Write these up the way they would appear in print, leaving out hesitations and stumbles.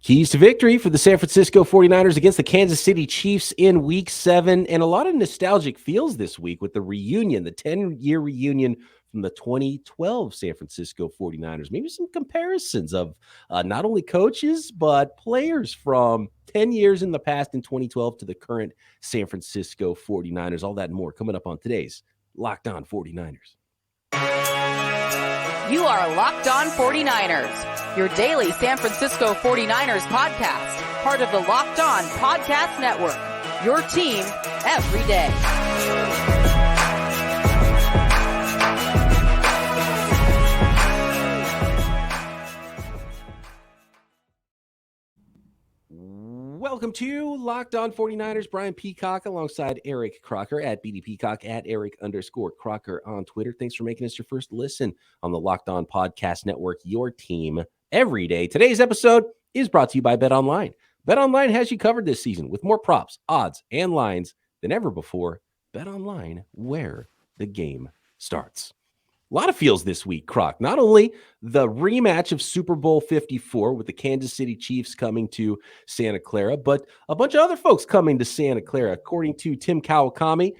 Keys to victory for the San Francisco 49ers against the Kansas City Chiefs in Week 7. And a lot of nostalgic feels this week with the reunion, the 10-year reunion from the 2012 San Francisco 49ers. Maybe some comparisons of not only coaches, but players from 10 years in the past in 2012 to the current San Francisco 49ers. All that and more coming up on today's Locked On 49ers. You are Locked On 49ers, your daily San Francisco 49ers podcast, part of the Locked On Podcast Network, your team every day. Welcome to Locked On 49ers. Brian Peacock alongside Eric Crocker at BD Peacock at Eric_Crocker on Twitter. Thanks for making us your first listen on the Locked On Podcast Network, your team every day. Today's episode is brought to you by BetOnline. BetOnline has you covered this season with more props, odds, and lines than ever before. BetOnline, where the game starts. A lot of feels this week, Croc. Not only the rematch of Super Bowl 54 with the Kansas City Chiefs coming to Santa Clara, but a bunch of other folks coming to Santa Clara. According to Tim Kawakami,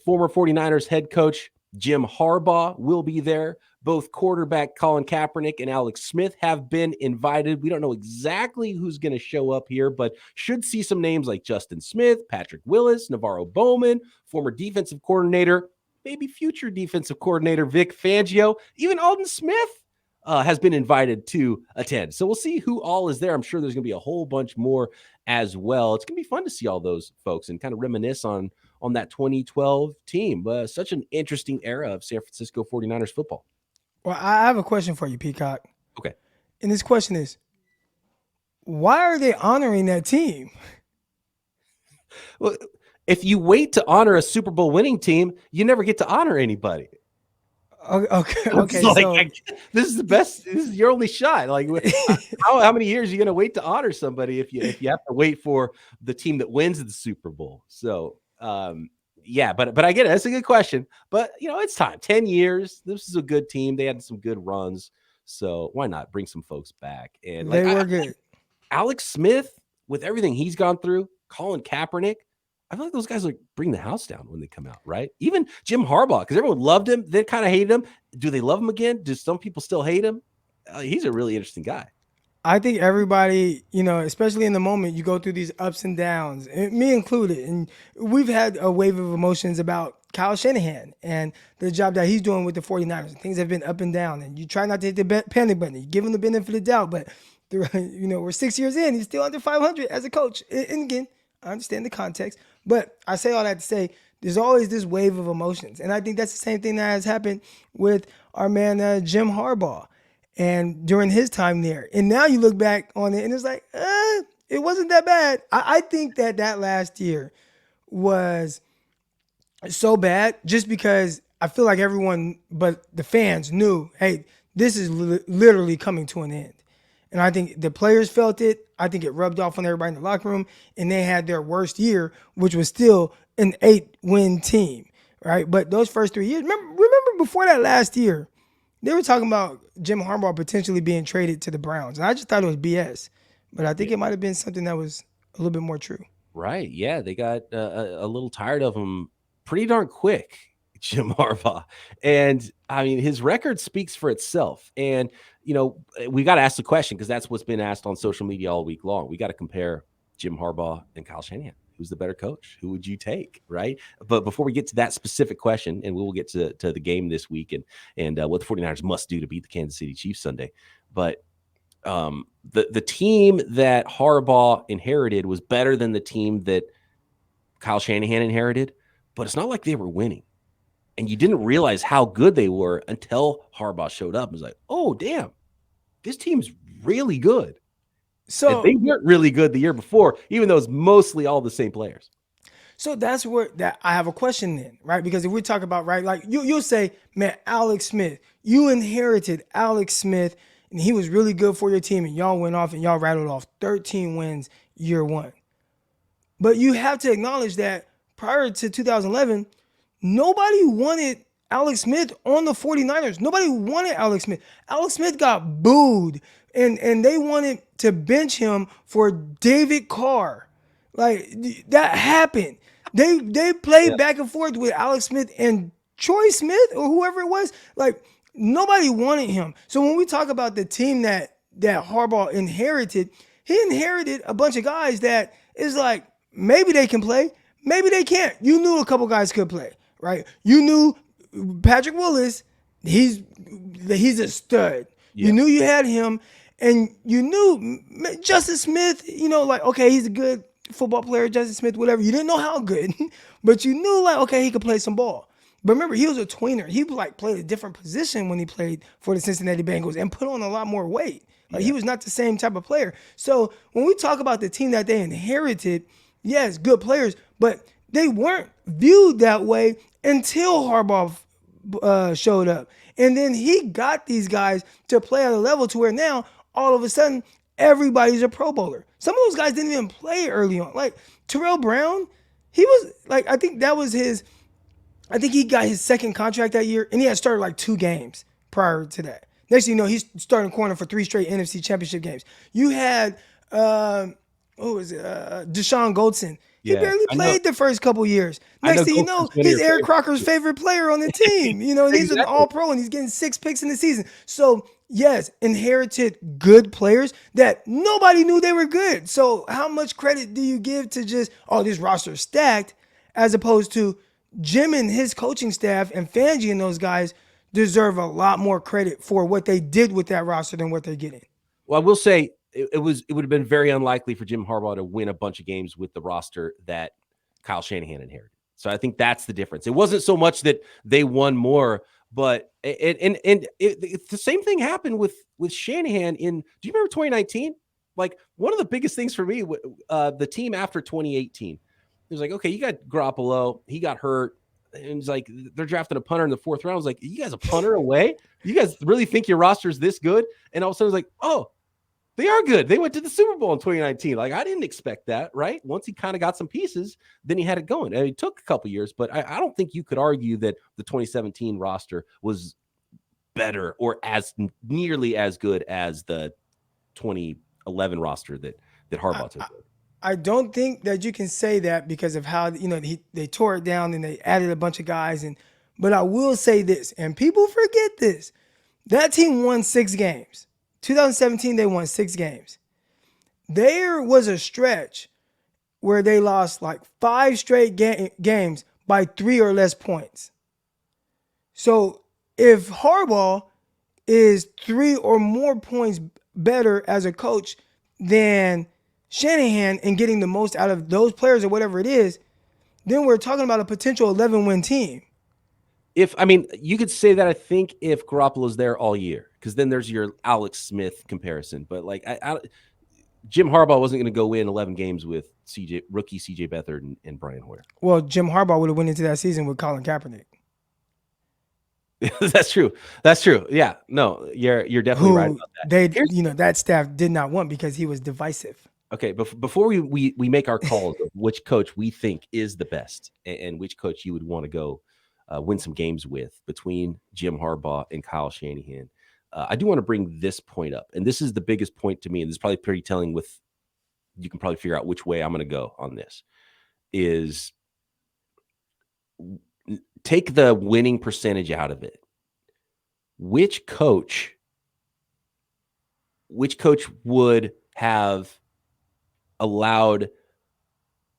former 49ers head coach Jim Harbaugh will be there. Both quarterback Colin Kaepernick and Alex Smith have been invited. We don't know exactly who's going to show up here, but should see some names like Justin Smith, Patrick Willis, Navarro Bowman, former defensive coordinator, maybe future defensive coordinator Vic Fangio, even Alden Smith has been invited to attend. So we'll see who all is there. I'm sure there's going to be a whole bunch more as well. It's going to be fun to see all those folks and kind of reminisce on that 2012 team. Such an interesting era of San Francisco 49ers football. Well, I have a question for you, Peacock. Okay. And this question is, why are they honoring that team? Well, if you wait to honor a Super Bowl winning team, you never get to honor anybody. Okay. This is the best. This is your only shot. Like, how many years are you going to wait to honor somebody if you have to wait for the team that wins the Super Bowl? So, yeah, but I get it. That's a good question. But it's time. 10 years. This is a good team. They had some good runs. So why not bring some folks back? And they were good. Alex Smith, with everything he's gone through, Colin Kaepernick, I feel like those guys bring the house down when they come out, right? Even Jim Harbaugh, because everyone loved him, then kind of hated him. Do they love him again? Do some people still hate him? He's a really interesting guy. I think everybody, especially in the moment, you go through these ups and downs, and me included. And we've had a wave of emotions about Kyle Shanahan and the job that he's doing with the 49ers. Things have been up and down, and you try not to hit the panic button. You give him the benefit of the doubt, but we're 6 years in. He's still under 500 as a coach. And again, I understand the context, but I say all that to say there's always this wave of emotions. And I think that's the same thing that has happened with our man, Jim Harbaugh, and during his time there. And now you look back on it and it's like, it wasn't that bad. I think that last year was so bad just because I feel like everyone but the fans knew, hey, this is literally coming to an end. And I think the players felt it. I think it rubbed off on everybody in the locker room, and they had their worst year, which was still an 8-win team, right? But those first 3 years, remember before that last year, they were talking about Jim Harbaugh potentially being traded to the Browns. And I just thought it was BS, but I think it might have been something that was a little bit more true. Right. Yeah, they got a little tired of him pretty darn quick, Jim Harbaugh. And, I mean, his record speaks for itself. And, we got to ask the question because that's what's been asked on social media all week long. We got to compare Jim Harbaugh and Kyle Shanahan. Who's the better coach? Who would you take, right? But before we get to that specific question, and we will get to the game this week and what the 49ers must do to beat the Kansas City Chiefs Sunday. But the team that Harbaugh inherited was better than the team that Kyle Shanahan inherited, but it's not like they were winning. And you didn't realize how good they were until Harbaugh showed up. It was like, oh, damn, this team's really good. So and they weren't really good the year before, even though it's mostly all the same players. So that's where I have a question then, right? Because if we talk about, right, like you'll say, man, Alex Smith, you inherited Alex Smith, and he was really good for your team, and y'all went off and y'all rattled off 13 wins year one. But you have to acknowledge that prior to 2011, nobody wanted Alex Smith on the 49ers. Nobody wanted Alex Smith. Alex Smith got booed and they wanted to bench him for David Carr. Like that happened. They played back and forth with Alex Smith and Troy Smith or whoever it was. Like nobody wanted him. So when we talk about the team that Harbaugh inherited, he inherited a bunch of guys that is like maybe they can play, maybe they can't. You knew a couple guys could play, right? You knew Patrick Willis, he's a stud. Yeah. You knew you had him, and you knew Justin Smith, like, okay, he's a good football player, Justin Smith, whatever. You didn't know how good, but you knew, like, okay, he could play some ball. But remember, he was a tweener. He, like, played a different position when he played for the Cincinnati Bengals and put on a lot more weight. Like, he was not the same type of player. So when we talk about the team that they inherited, yes, good players, but they weren't viewed that way until Harbaugh showed up. And then he got these guys to play at a level to where now, all of a sudden, everybody's a Pro Bowler. Some of those guys didn't even play early on. Like Terrell Brown, he was like, I think he got his second contract that year, and he had started like 2 games prior to that. Next thing you know, he's starting corner for 3 straight NFC Championship games. You had, Deshaun Goldson. He barely played the first couple years. Next thing you know, he's Eric Crocker's favorite player on the team. And he's an all-pro, and he's getting 6 picks in the season. So, yes, inherited good players that nobody knew they were good. So how much credit do you give to just, this roster's stacked, as opposed to Jim and his coaching staff and Fangio and those guys deserve a lot more credit for what they did with that roster than what they're getting. Well, I will say it would have been very unlikely for Jim Harbaugh to win a bunch of games with the roster that Kyle Shanahan inherited. So I think that's the difference. It wasn't so much that they won more, but the same thing happened with Shanahan in. Do you remember 2019? Like one of the biggest things for me, the team after 2018, it was like, okay, you got Garoppolo, he got hurt. And it's like they're drafting a punter in the 4th round. I was like, you guys a punter away? You guys really think your roster's this good? And all of a sudden, it's like, oh, they are good. They went to the Super Bowl in 2019. Like I didn't expect that, right? Once he kind of got some pieces, then he had it going. And it took a couple years, but I don't think you could argue that the 2017 roster was better or as nearly as good as the 2011 roster that Harbaugh took. I don't think that you can say that because of how they tore it down and they added a bunch of guys. But I will say this, and people forget this: that team won 6 games. 2017, they won 6 games. There was a stretch where they lost like 5 straight games by 3 or less points. So if Harbaugh is 3 or more points better as a coach than Shanahan and getting the most out of those players or whatever it is, then we're talking about a potential 11-win team. You could say that, I think, if Garoppolo's there all year, because then there's your Alex Smith comparison. But like Jim Harbaugh wasn't going to go win 11 games with rookie CJ Beathard and Brian Hoyer. Well, Jim Harbaugh would have went into that season with Colin Kaepernick. That's true. Yeah, no, you're definitely right about that. That staff did not want because he was divisive. Okay, before we make our calls of which coach we think is the best and which coach you would want to go win some games with between Jim Harbaugh and Kyle Shanahan, I do want to bring this point up. And this is the biggest point to me, and this is probably pretty telling you can probably figure out which way I'm going to go on this, is take the winning percentage out of it. Which coach would have allowed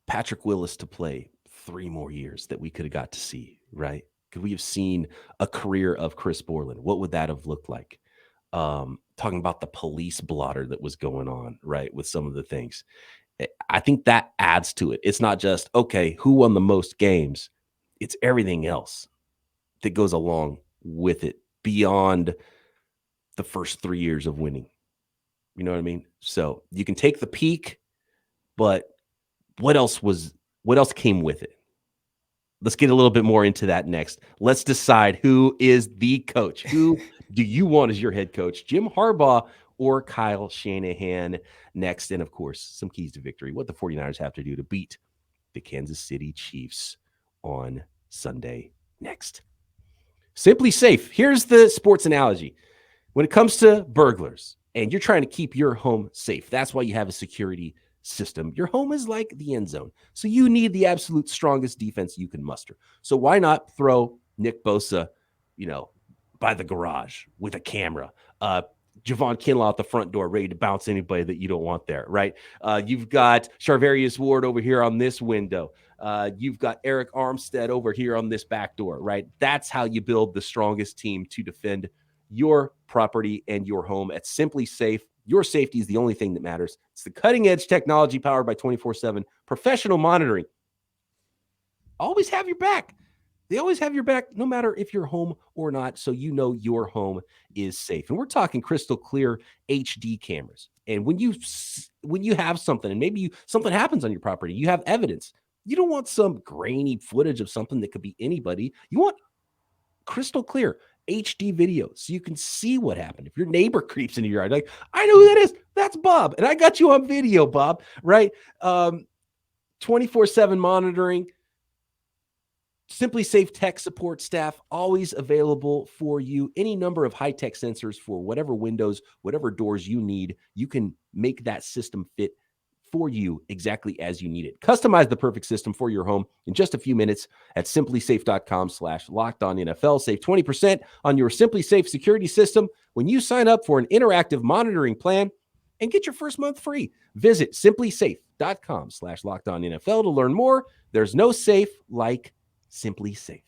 Patrick Willis to play 3 more years that we could have got to see, right? Could we have seen a career of Chris Borland? What would that have looked like? Talking about the police blotter that was going on, right, with some of the things. I think that adds to it. It's not just, okay, who won the most games? It's everything else that goes along with it beyond the first 3 years of winning. You know what I mean? So you can take the peak, but what else came with it? Let's get a little bit more into that next. Let's decide who is the coach. Who do you want as your head coach? Jim Harbaugh or Kyle Shanahan next? And of course, some keys to victory. What the 49ers have to do to beat the Kansas City Chiefs on Sunday next. SimpliSafe. Here's the sports analogy. When it comes to burglars, and you're trying to keep your home safe. That's why you have a security system. Your home is like the end zone. So you need the absolute strongest defense you can muster. So why not throw Nick Bosa, by the garage with a camera? Javon Kinlaw at the front door, ready to bounce anybody that you don't want there, right? You've got Charvarius Ward over here on this window. You've got Eric Armstead over here on this back door, right? That's how you build the strongest team to defend your property and your home at SimpliSafe. Your safety is the only thing that matters. It's the cutting-edge technology powered by 24/7 professional monitoring. Always have your back. They always have your back, no matter if you're home or not, so you know your home is safe. And we're talking crystal clear HD cameras. And when you have something, and maybe something happens on your property, you have evidence. You don't want some grainy footage of something that could be anybody. You want crystal clear HD video so you can see what happened. If your neighbor creeps into your yard, like, I know who that is. That's Bob. And I got you on video, Bob, right? 24/7 monitoring. SimpliSafe tech support staff, always available for you. Any number of high-tech sensors for whatever windows, whatever doors you need. You can make that system fit for you exactly as you need it. Customize the perfect system for your home in just a few minutes at simplisafe.com/lockedonnfl. Save 20% on your SimpliSafe security system when you sign up for an interactive monitoring plan and get your first month free. Visit simplisafe.com/lockedonnfl to learn more. There's no safe like SimpliSafe.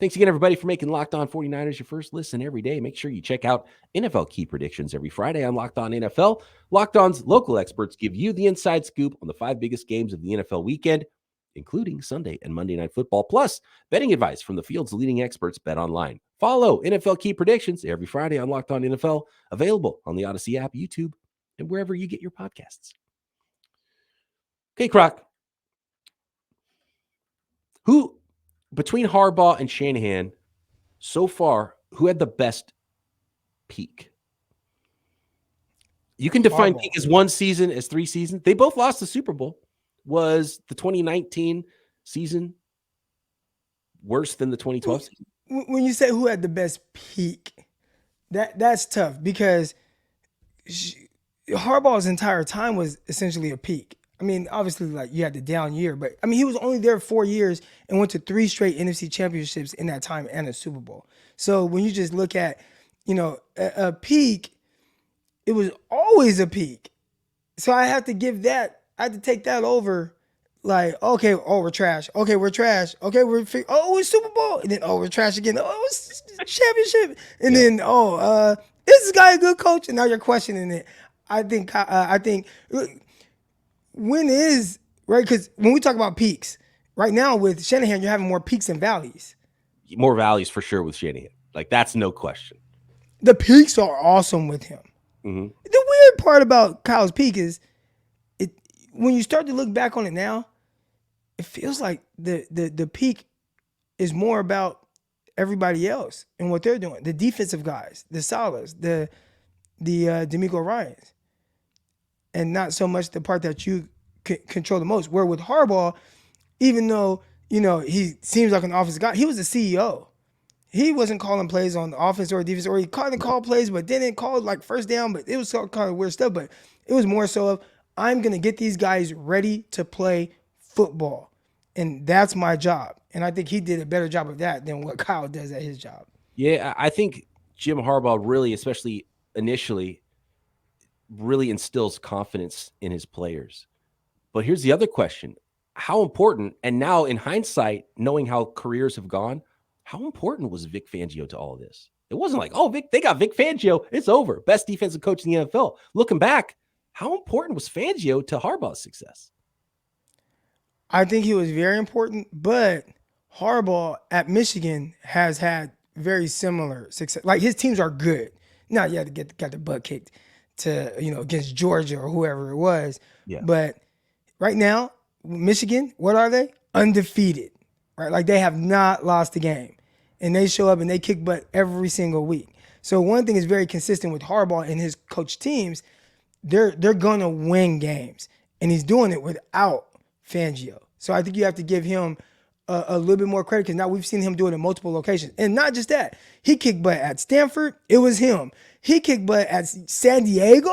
Thanks again, everybody, for making Locked On 49ers your first listen every day. Make sure you check out NFL Key Predictions every Friday on Locked On NFL. Locked On's local experts give you the inside scoop on the 5 biggest games of the NFL weekend, including Sunday and Monday Night Football, plus betting advice from the field's leading experts, BetOnline. Follow NFL Key Predictions every Friday on Locked On NFL, available on the Odyssey app, YouTube, and wherever you get your podcasts. Okay, Croc. Who, between Harbaugh and Shanahan, so far, who had the best peak? You can define Harbaugh. peak as 1 season, as 3 seasons. They both lost the Super Bowl. Was the 2019 season worse than the 2012 season? When you say who had the best peak, that's tough because Harbaugh's entire time was essentially a peak. I mean, obviously, like, you had the down year, but I mean, he was only there 4 years and went to 3 straight NFC championships in that time and a Super Bowl. So when you just look at, a peak, it was always a peak. So I have to take that over. Like, okay, we're trash. Okay, we're trash. Okay, it's Super Bowl. And then, we're trash again. It's championship. And then, is this guy a good coach? And now you're questioning it. I think when is, right? Because when we talk about peaks, right now with Shanahan, you're having more peaks and valleys. More valleys for sure with Shanahan. Like, that's no question. The peaks are awesome with him. Mm-hmm. The weird part about Kyle's peak is, when you start to look back on it now, it feels like the peak is more about everybody else and what they're doing. The defensive guys, the Salahs, the DeMeco Ryans. And not so much the part that you control the most. Where with Harbaugh, even though, he seems like an offensive guy, he was the CEO. He wasn't calling plays on the offense or defense, or he called plays, but didn't call like first down, but it was kind of weird stuff. But it was more so of, I'm going to get these guys ready to play football. And that's my job. And I think he did a better job of that than what Kyle does at his job. Yeah, I think Jim Harbaugh really, especially initially, really instills confidence in his players. But here's the other question. How important, and now in hindsight, knowing how careers have gone, how important was Vic Fangio to all of this? It wasn't like, they got Vic Fangio, it's over. Best defensive coach in the NFL. Looking back, how important was Fangio to Harbaugh's success? I think he was very important, but Harbaugh at Michigan has had very similar success. Like, his teams are good. Now you have to got the butt kicked to, against Georgia or whoever it was. Yeah. But right now, Michigan, what are they? Undefeated, right? Like, they have not lost a game. And they show up and they kick butt every single week. So one thing is very consistent with Harbaugh and his coach teams, they're going to win games. And he's doing it without Fangio. So I think you have to give him a little bit more credit because now we've seen him do it in multiple locations. And not just that, he kicked butt at Stanford. It was him. He kicked butt at San Diego.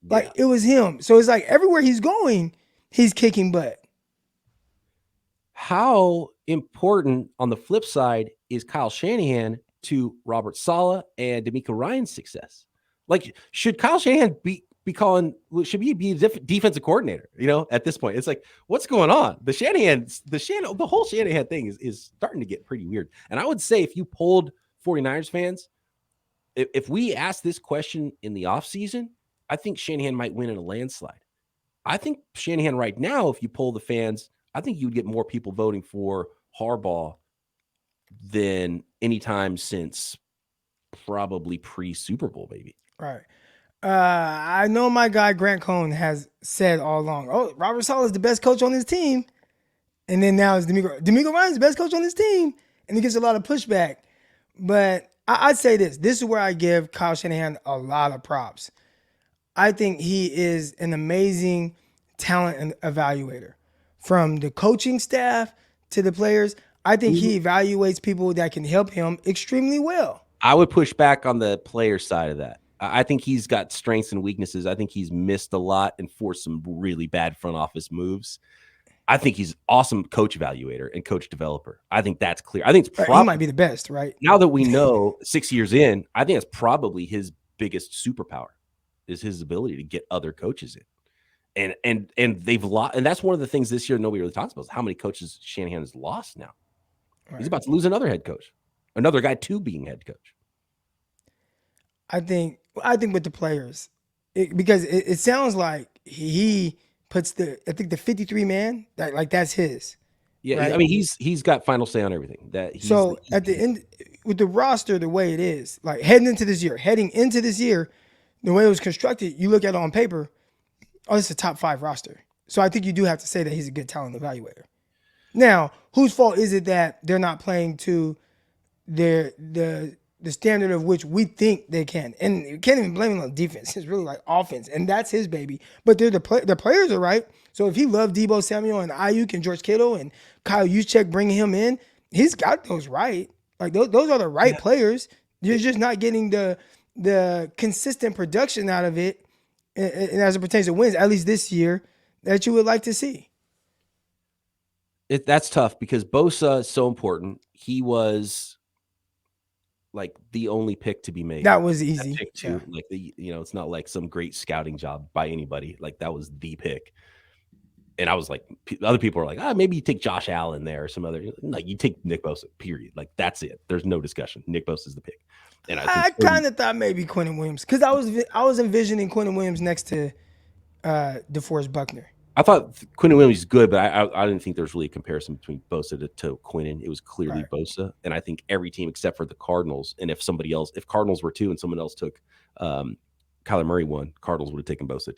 Like, it was him. So it's like everywhere he's going, he's kicking butt. How important on the flip side is Kyle Shanahan to Robert Saleh and D'Amico Ryan's success? Like, should Kyle Shanahan be should he be a defensive coordinator? At this point, it's like, what's going on? The whole Shanahan thing is starting to get pretty weird. And I would say if you polled 49ers fans, if we asked this question in the offseason, I think Shanahan might win in a landslide. I think Shanahan right now, if you poll the fans, I think you would get more people voting for Harbaugh than any time since probably pre-Super Bowl, maybe. Right. I know my guy Grant Cohn has said all along, oh, Robert Saleh is the best coach on his team. And then now it's D'Amico Ryan's the best coach on his team. And he gets a lot of pushback. But I'd say this. This is where I give Kyle Shanahan a lot of props. I think he is an amazing talent and evaluator. From the coaching staff to the players, I think he evaluates people that can help him extremely well. I would push back on the player side of that. I think he's got strengths and weaknesses. I think he's missed a lot and forced some really bad front office moves. I think he's awesome coach evaluator and coach developer. I think that's clear. I think it's he might be the best, right? Now that we know 6 years in, I think that's probably his biggest superpower is his ability to get other coaches in. And they've lost, and that's one of the things this year nobody really talks about is how many coaches Shanahan has lost now. Right. He's about to lose another head coach, another guy to being head coach. I think with the players, because it sounds like he puts the 53 man that's his. Yeah, right? I mean he's got final say on everything. So at the end with the roster the way it is, like heading into this year, the way it was constructed, you look at it on paper, oh, it's a top 5 roster. So I think you do have to say that he's a good talent evaluator. Now, whose fault is it that they're not playing to the standard of which we think they can? And you can't even blame him on defense. It's really like offense, and that's his baby. But the players are right. So if he loved Deebo Samuel and Ayuk and George Kittle and Kyle Juszczyk bringing him in, he's got those right. Like those are the right players. You're just not getting the consistent production out of it, and as it pertains to wins, at least this year, that you would like to see. That's tough because Bosa is so important. He was like the only pick to be made. That was easy. Pick too. Yeah. Like it's not like some great scouting job by anybody. Like that was the pick. And I was like, other people are like, maybe you take Josh Allen there or some other. Like you take Nick Bosa. Period. Like that's it. There's no discussion. Nick Bosa is the pick. And I kind of thought maybe Quentin Williams because I was envisioning Quentin Williams next to DeForest Buckner. I thought Quentin Williams is good, but I didn't think there was really a comparison between Bosa to Quentin. It was clearly Bosa, and I think every team except for the Cardinals, and if Cardinals were 2 and someone else took Kyler Murray 1, Cardinals would have taken Bosa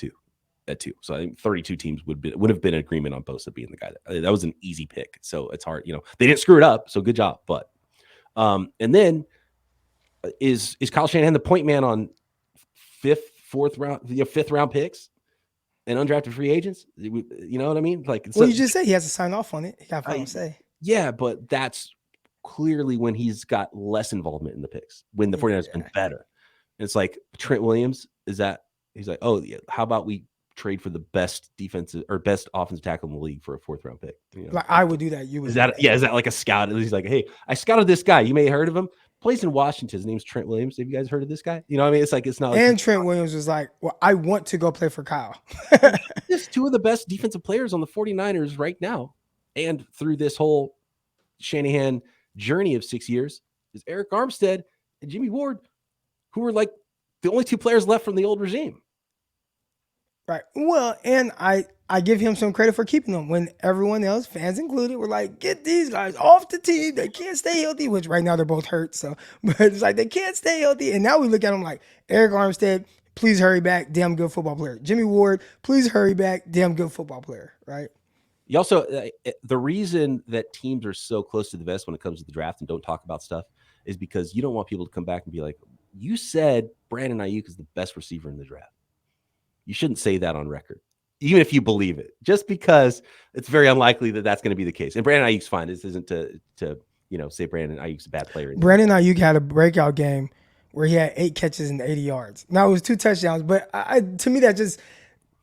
at 2. So I think 32 teams would have been in agreement on Bosa being the guy. That was an easy pick, so it's hard. They didn't screw it up, so good job. But and then is Kyle Shanahan the point man on 5th round picks? And undrafted free agents, you know what I mean? Like, you just say he has to sign off on it. He got final say. Yeah, but that's clearly when he's got less involvement in the picks. When the 49ers have been better, and it's like Trent Williams he's like, oh yeah, how about we trade for the best defensive or best offensive tackle in the league for a 4th round pick? Like I would do that. You would. Is that like a scout? He's like, hey, I scouted this guy. You may have heard of him. Plays in Washington. His name's Trent Williams. Have you guys heard of this guy? You know what I mean? It's like, it's not. And Trent Williams was like, well, I want to go play for Kyle. Just 2 of the best defensive players on the 49ers right now. And through this whole Shanahan journey of 6 years is Eric Armstead and Jimmy Ward, who were like the only 2 players left from the old regime. Right. Well, and I give him some credit for keeping them when everyone else, fans included, were like, get these guys off the team. They can't stay healthy, which right now they're both hurt. So, but it's like they can't stay healthy. And now we look at them like Eric Armstead, please hurry back, damn good football player. Jimmy Ward, please hurry back, damn good football player, right? You also, the reason that teams are so close to the vest when it comes to the draft and don't talk about stuff is because you don't want people to come back and be like, you said Brandon Ayuk is the best receiver in the draft. You shouldn't say that on record. even if you believe it, just because it's very unlikely that that's going to be the case. And Brandon Ayuk's fine. This isn't to say Brandon Ayuk's a bad player. Brandon Ayuk had a breakout game where he had 8 catches and 80 yards. Now it was 2 touchdowns, but to me that just,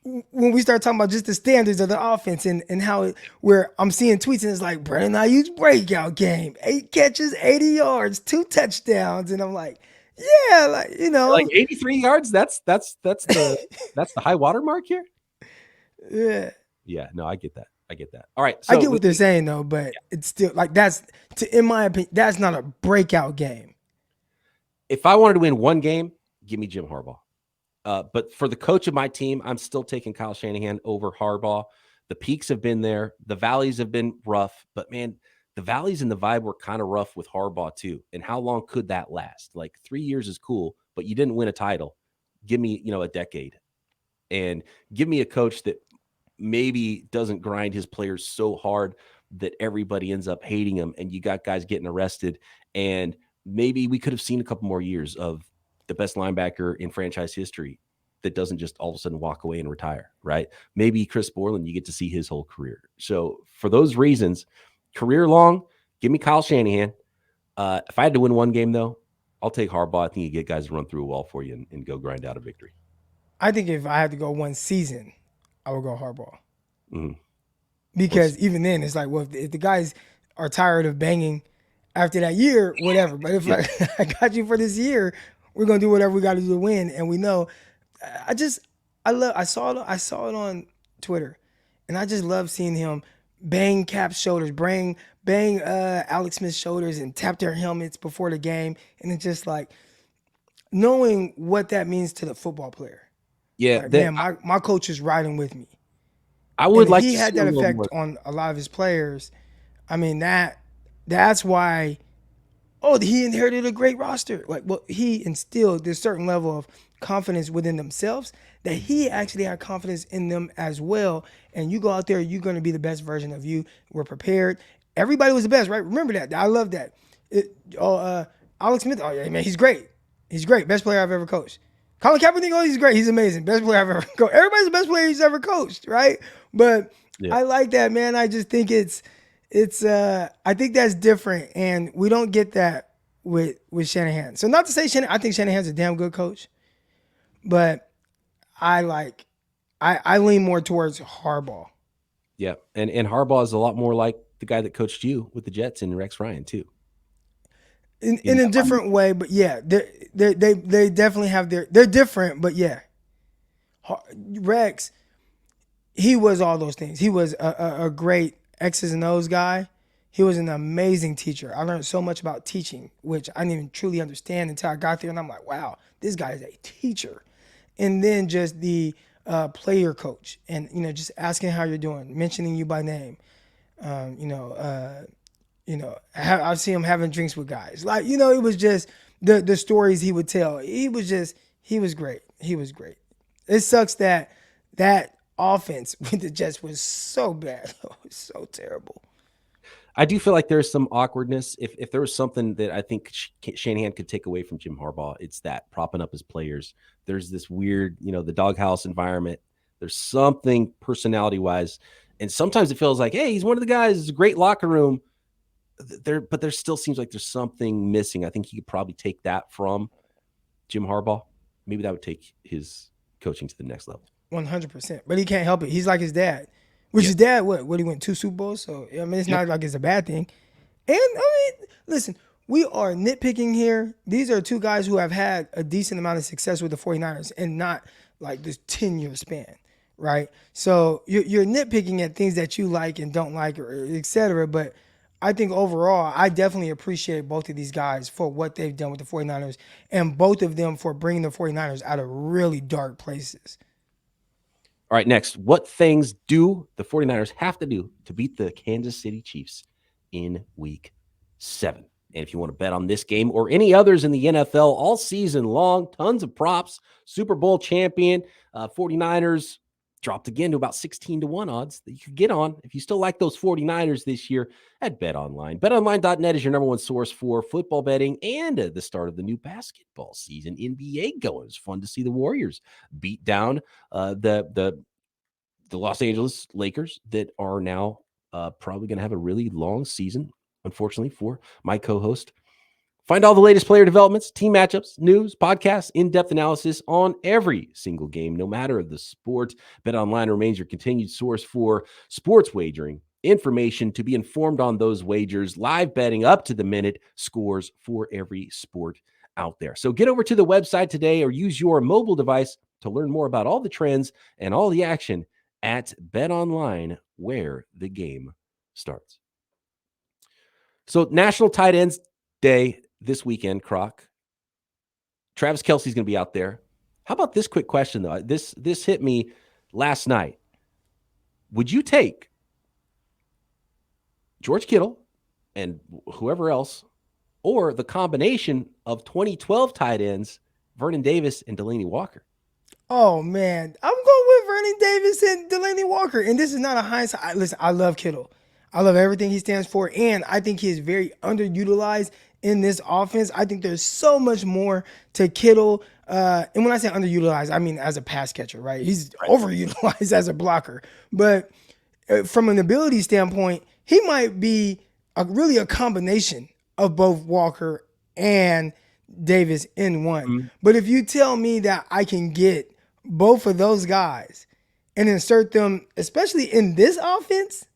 when we start talking about just the standards of the offense and how where I'm seeing tweets and it's like Brandon Ayuk's breakout game, 8 catches, 80 yards, 2 touchdowns, and I'm like, yeah, like 83 yards. That's the high water mark here. Yeah. No, I get that. All right, so I get what they're saying though, but it's still like in my opinion, that's not a breakout game. If I wanted to win one game, give me Jim Harbaugh. But for the coach of my team, I'm still taking Kyle Shanahan over Harbaugh. The peaks have been there. The valleys have been rough. But, man, the valleys and the vibe were kind of rough with Harbaugh too. And how long could that last? Like 3 years is cool, but you didn't win a title. Give me, a decade. And give me a coach that maybe doesn't grind his players so hard that everybody ends up hating him and you got guys getting arrested. And maybe we could have seen a couple more years of the best linebacker in franchise history that doesn't just all of a sudden walk away and retire, right? Maybe Chris Borland, you get to see his whole career. So for those reasons, career long, give me Kyle Shanahan. If I had to win one game, though, I'll take Harbaugh. I think you get guys to run through a wall for you and go grind out a victory. I think if I had to go one season, I would go Harbaugh. Mm-hmm. Because even then, it's like, well, if the guys are tired of banging after that year, whatever. But if I got you for this year, we're gonna do whatever we got to do to win. And we know, I saw it on Twitter, and I just love seeing him bang Cap's shoulders, bang Alex Smith's shoulders, and tap their helmets before the game. And it's just like knowing what that means to the football player. Yeah, like, man, my coach is riding with me. I would like. He had that effect on a lot of his players. I mean that's why. Oh, he inherited a great roster. Like, well, he instilled this certain level of confidence within themselves that he actually had confidence in them as well. And you go out there, you're going to be the best version of you. We're prepared. Everybody was the best, right? Remember that. I love that. Alex Smith, oh, yeah, man, he's great. He's great. Best player I've ever coached. Colin Kaepernick, oh, he's great. He's amazing. Best player I've ever coached. Everybody's the best player he's ever coached, right? But I like that, man. I just think I think that's different, and we don't get that with Shanahan. So not to say I think Shanahan's a damn good coach, but I lean more towards Harbaugh. Yeah, and Harbaugh is a lot more like the guy that coached you with the Jets and Rex Ryan too. In a different way, but yeah, they definitely have they're different, but yeah, Rex, he was all those things. He was a great X's and O's guy. He was an amazing teacher. I learned so much about teaching, which I didn't even truly understand until I got there. And I'm like, wow, this guy is a teacher. And then just the player coach and, just asking how you're doing, mentioning you by name. I see him having drinks with guys. Like, it was just the stories he would tell. He was great. He was great. It sucks that offense with the Jets was so bad. It was so terrible. I do feel like there's some awkwardness. If there was something that I think Shanahan could take away from Jim Harbaugh, it's that propping up his players. There's this weird, the doghouse environment. There's something personality-wise. And sometimes it feels like, hey, he's one of the guys. It's a great locker room. But there still seems like there's something missing. I think he could probably take that from Jim Harbaugh. Maybe that would take his coaching to the next level. 100%. But he can't help it. He's like his dad. Which his dad, what he went 2 Super Bowls? So, it's not like it's a bad thing. And, listen, we are nitpicking here. These are 2 guys who have had a decent amount of success with the 49ers and not like this 10-year span, right? So you're nitpicking at things that you like and don't like, or et cetera. But I think overall, I definitely appreciate both of these guys for what they've done with the 49ers and both of them for bringing the 49ers out of really dark places. All right, next, what things do the 49ers have to do to beat the Kansas City Chiefs in Week 7? And if you want to bet on this game or any others in the NFL all season long, tons of props, Super Bowl champion, 49ers dropped again to about 16-1 odds that you could get on if you still like those 49ers this year at BetOnline. BetOnline.net is your number one source for football betting and the start of the new basketball season. NBA going. It's fun to see the Warriors beat down the the Los Angeles Lakers that are now probably going to have a really long season, unfortunately, for my co-host. Find all the latest player developments, team matchups, news, podcasts, in-depth analysis on every single game, no matter the sport. BetOnline remains your continued source for sports wagering information to be informed on those wagers, live betting up to the minute, scores for every sport out there. So get over to the website today or use your mobile device to learn more about all the trends and all the action at BetOnline, where the game starts. So National Tight Ends Day this weekend, Croc. Travis Kelce's going to be out there. How about this quick question, though? This hit me last night. Would you take George Kittle and whoever else, or the combination of 2012 tight ends, Vernon Davis and Delanie Walker? Oh, man. I'm going with Vernon Davis and Delanie Walker. And this is not a hindsight. Listen, I love Kittle. I love everything he stands for. And I think he is very underutilized in this offense. I think there's so much more to Kittle. And when I say underutilized, I mean as a pass catcher, right? He's overutilized as a blocker. But from an ability standpoint, he might be really a combination of both Walker and Davis in one. Mm-hmm. But if you tell me that I can get both of those guys and insert them, especially in this offense,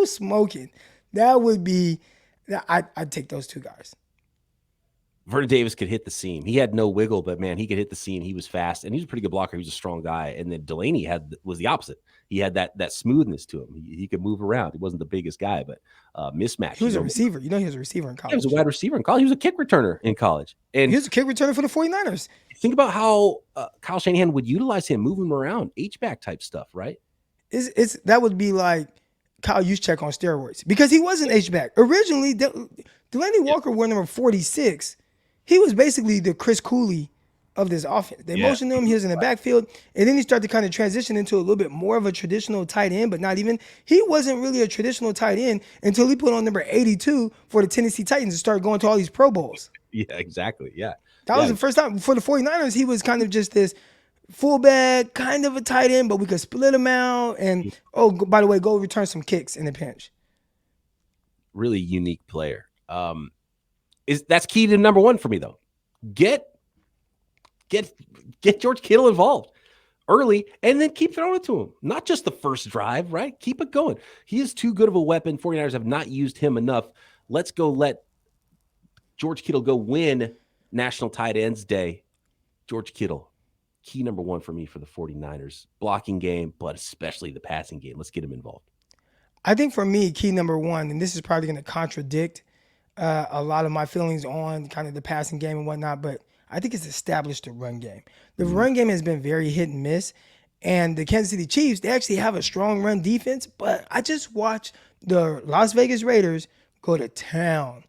smoking. That would be, I'd take those two guys. Vernon Davis could hit the seam. He had no wiggle, but man, he could hit the seam. He was fast, and he was a pretty good blocker. He was a strong guy. And then Delanie was the opposite. He had that smoothness to him. He could move around. He wasn't the biggest guy, but mismatch. He was a receiver. He was a receiver in college. He was a wide receiver in college. He was a kick returner in college. And he was a kick returner for the 49ers. Think about how Kyle Shanahan would utilize him, move him around, H-back type stuff, right? That would be like Kyle Juszczyk on steroids, because he was an H-back. Originally, Delanie Walker wore number 46. He was basically the Chris Cooley of this offense. They motioned him, he was in the backfield, and then he started to kind of transition into a little bit more of a traditional tight end, but not even. He wasn't really a traditional tight end until he put on number 82 for the Tennessee Titans and started going to all these Pro Bowls. Yeah, exactly. Yeah. That was the first time. For the 49ers, he was kind of just this fullback, kind of a tight end, but we could split him out. And, by the way, go return some kicks in the pinch. Really unique player. That's key to number one for me, though. Get George Kittle involved early and then keep throwing it to him. Not just the first drive, right? Keep it going. He is too good of a weapon. 49ers have not used him enough. Let's go let George Kittle go win National Tight Ends Day. George Kittle, key number one for me for the 49ers. Blocking game, but especially the passing game. Let's get him involved. I think for me, key number one, and this is probably going to contradict a lot of my feelings on kind of the passing game and whatnot, but I think it's established the run game. The run game has been very hit and miss, and the Kansas City Chiefs, they actually have a strong run defense, but I just watched the Las Vegas Raiders go to town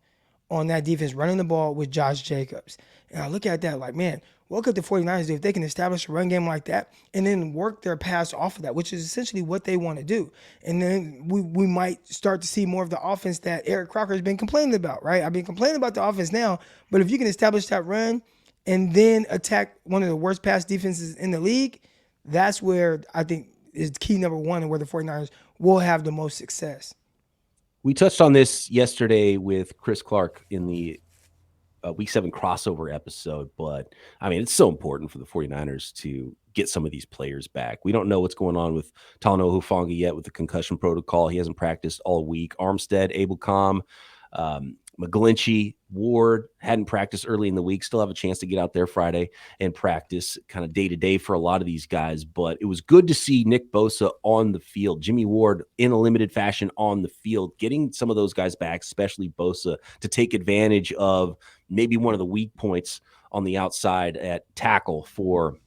on that defense, running the ball with Josh Jacobs. And I look at that like, man, what could the 49ers do if they can establish a run game like that and then work their pass off of that, which is essentially what they want to do. And then we might start to see more of the offense that Eric Crocker has been complaining about, right? I've been complaining about the offense now, but if you can establish that run and then attack one of the worst pass defenses in the league, that's where I think is key number one and where the 49ers will have the most success. We touched on this yesterday with Chris Clark in the Week 7 crossover episode, but I mean, it's so important for the 49ers to get some of these players back. We don't know what's going on with Talanoa Hufanga yet with the concussion protocol. He hasn't practiced all week. Armstead, Abelcom, McGlinchey, Ward hadn't practiced early in the week, still have a chance to get out there Friday and practice kind of day to day for a lot of these guys. But it was good to see Nick Bosa on the field, Jimmy Ward in a limited fashion on the field, getting some of those guys back, especially Bosa, to take advantage of maybe one of the weak points on the outside at tackle for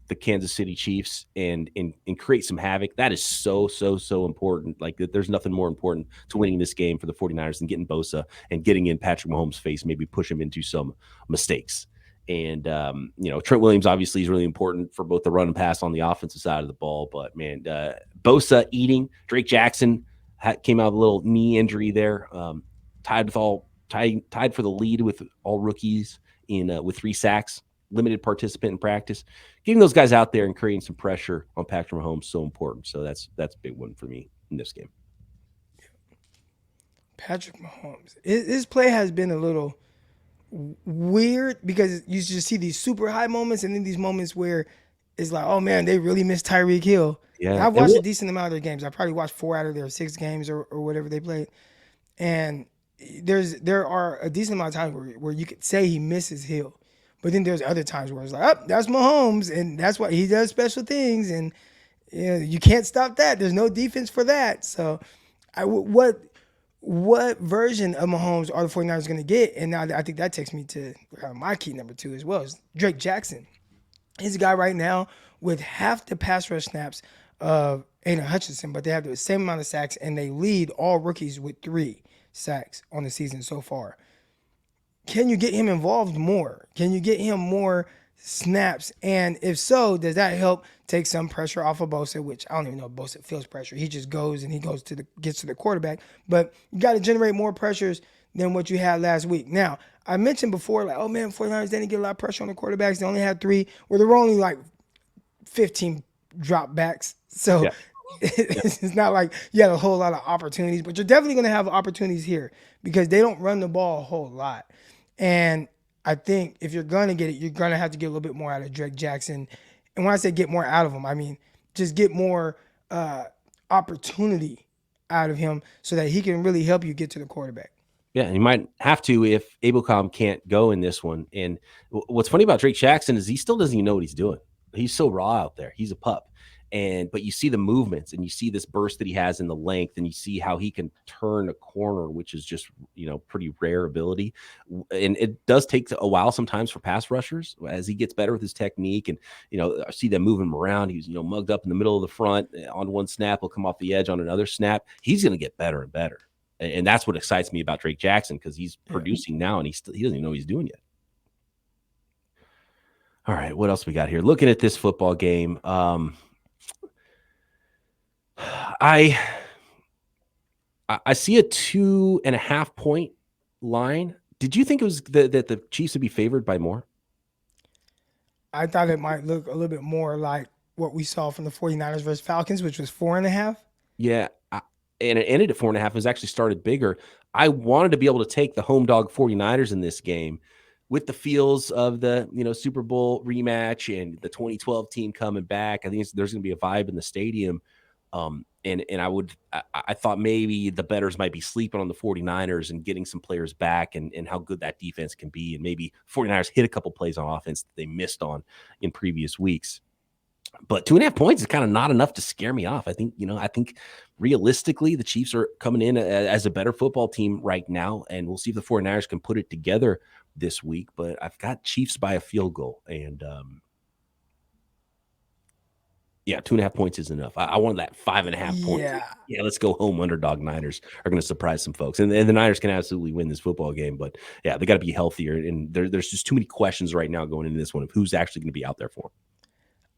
the Kansas City Chiefs and create some havoc. That is so important. Like, there's nothing more important to winning this game for the 49ers than getting Bosa and getting in Patrick Mahomes' face, maybe push him into some mistakes. And, Trent Williams obviously is really important for both the run and pass on the offensive side of the ball. But, man, Bosa eating. Drake Jackson came out with a little knee injury there, tied for the lead with all rookies with 3 sacks. limited participant in practice. Getting those guys out there and creating some pressure on Patrick Mahomes is so important. So that's a big one for me in this game. Patrick Mahomes, his play has been a little weird because you just see these super high moments and then these moments where it's like, oh man, they really missed Tyreek Hill. Yeah, And I've watched a decent amount of their games. I probably watched 4 out of their 6 games or whatever they played. And there are a decent amount of times where you could say he misses Hill. But then there's other times where it's like, oh, that's Mahomes, and that's why he does special things, and you can't stop that. There's no defense for that. So what version of Mahomes are the 49ers going to get? And now I think that takes me to my key number 2 as well, is Drake Jackson. He's a guy right now with half the pass rush snaps of Aiden Hutchinson, but they have the same amount of sacks, and they lead all rookies with 3 sacks on the season so far. Can you get him involved more? Can you get him more snaps? And if so, does that help take some pressure off of Bosa, which I don't even know if Bosa feels pressure. He just goes and gets to the quarterback. But you got to generate more pressures than what you had last week. Now, I mentioned before, like, oh man, 49ers didn't get a lot of pressure on the quarterbacks. They only had 3, where there were only like 15 drop backs. So it's not like you had a whole lot of opportunities, but you're definitely going to have opportunities here because they don't run the ball a whole lot. And I think if you're going to get it, you're going to have to get a little bit more out of Drake Jackson. And when I say get more out of him, I mean just get more opportunity out of him so that he can really help you get to the quarterback. Yeah, and he might have to if Abelcom can't go in this one. And what's funny about Drake Jackson is he still doesn't even know what he's doing. He's so raw out there. He's a pup. But you see the movements and you see this burst that he has in the length and you see how he can turn a corner, which is just, pretty rare ability. And it does take a while sometimes for pass rushers as he gets better with his technique. And, I see them moving him around. He's, mugged up in the middle of the front on one snap. He'll come off the edge on another snap. He's going to get better and better. And that's what excites me about Drake Jackson because he's producing now and he doesn't even know what he's doing yet. All right, what else we got here? Looking at this football game, I see a 2.5 point line. Did you think it was that the Chiefs would be favored by more? I thought it might look a little bit more like what we saw from the 49ers versus Falcons, which was 4.5. Yeah, and it ended at 4.5. It was actually started bigger. I wanted to be able to take the home dog 49ers in this game with the feels of the Super Bowl rematch and the 2012 team coming back. I think there's going to be a vibe in the stadium. And I thought maybe the bettors might be sleeping on the 49ers and getting some players back and how good that defense can be. And maybe 49ers hit a couple plays on offense that they missed on in previous weeks. But 2.5 points is kind of not enough to scare me off. I think realistically, the Chiefs are coming in as a better football team right now. And we'll see if the 49ers can put it together this week. But I've got Chiefs by a field goal. And, 2.5 points is enough. I wanted that 5.5 points. Yeah, let's go home. Underdog Niners are going to surprise some folks, and the Niners can absolutely win this football game. But yeah, they got to be healthier, and there's just too many questions right now going into this one of who's actually going to be out there for them.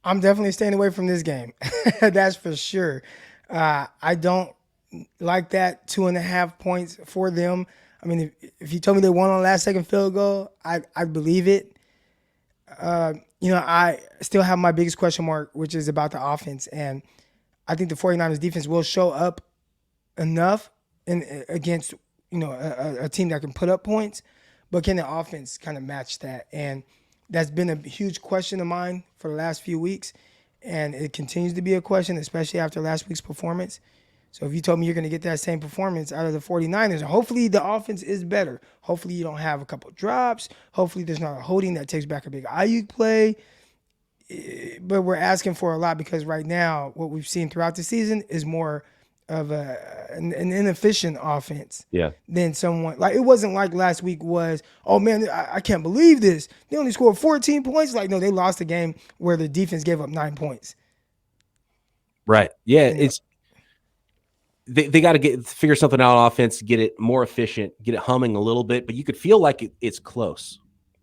I'm definitely staying away from this game. That's for sure. I don't like that 2.5 points for them. I mean, if you told me they won on last second field goal, I'd believe it. I still have my biggest question mark, which is about the offense. And I think the 49ers defense will show up enough against, a team that can put up points. But can the offense kind of match that? And that's been a huge question of mine for the last few weeks. And it continues to be a question, especially after last week's performance. So if you told me you're going to get that same performance out of the 49ers, hopefully the offense is better. Hopefully you don't have a couple drops. Hopefully there's not a holding that takes back a big Ayuk play. But we're asking for a lot because right now what we've seen throughout the season is more of an inefficient offense than someone. Like, it wasn't like last week was, oh man, I can't believe this. They only scored 14 points. Like, no, they lost a game where the defense gave up 9 points. Right. Yeah, it's they got to figure something out on offense, get it more efficient, get it humming a little bit, but you could feel like it's close.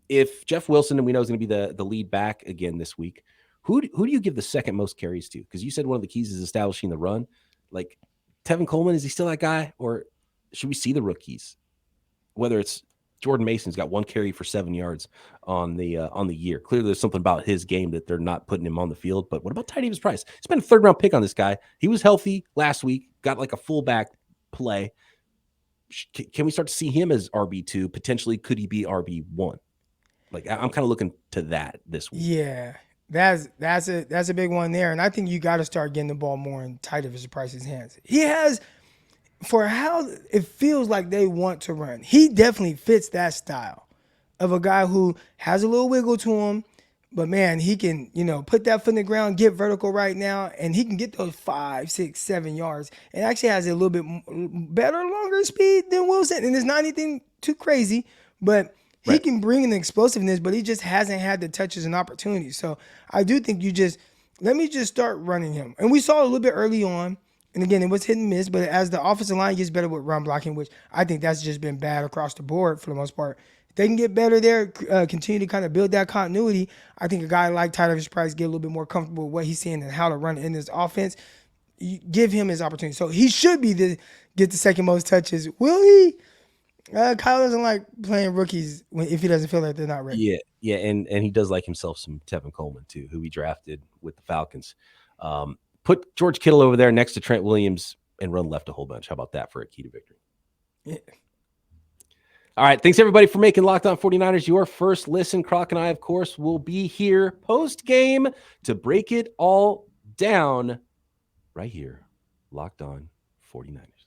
If Jeff Wilson, and we know is going to be the lead back again this week, who do you give the second most carries to? Because you said one of the keys is establishing the run. Like, Tevin Coleman, is he still that guy? Or should we see the rookies? Whether it's Jordan Mason's got 1 carry for 7 yards on the year. Clearly, there's something about his game that they're not putting him on the field. But what about Ty Davis-Price? It's been a 3rd-round pick on this guy. He was healthy last week, got like a fullback play. Can we start to see him as RB2? Potentially, could he be RB1? Like, I'm kind of looking to that this week. Yeah, that's a big one there, and I think you got to start getting the ball more in Ty Davis-Price's hands. He has, for how it feels like they want to run, he definitely fits that style of a guy who has a little wiggle to him, but man, he can, put that foot in the ground, get vertical right now, and he can get those 5, 6, 7 yards, and actually has a little bit better, longer speed than Wilson, and it's not anything too crazy, but he can bring in the explosiveness, but he just hasn't had the touches and opportunities. So I do think let me just start running him. And we saw a little bit early on, and again, it was hit and miss, but as the offensive line gets better with run blocking, which I think that's just been bad across the board for the most part, if they can get better there, continue to kind of build that continuity, I think a guy like Ty Davis-Price get a little bit more comfortable with what he's seeing and how to run in this offense. You give him his opportunity. So he should get the second most touches. Will he? Kyle doesn't like playing rookies if he doesn't feel like they're not ready. Yeah, and he does like himself some Tevin Coleman too, who he drafted with the Falcons. Put George Kittle over there next to Trent Williams and run left a whole bunch. How about that for a key to victory? Yeah. All right, thanks everybody for making Locked On 49ers your first listen. Croc and I, of course, will be here post-game to break it all down right here, Locked On 49ers.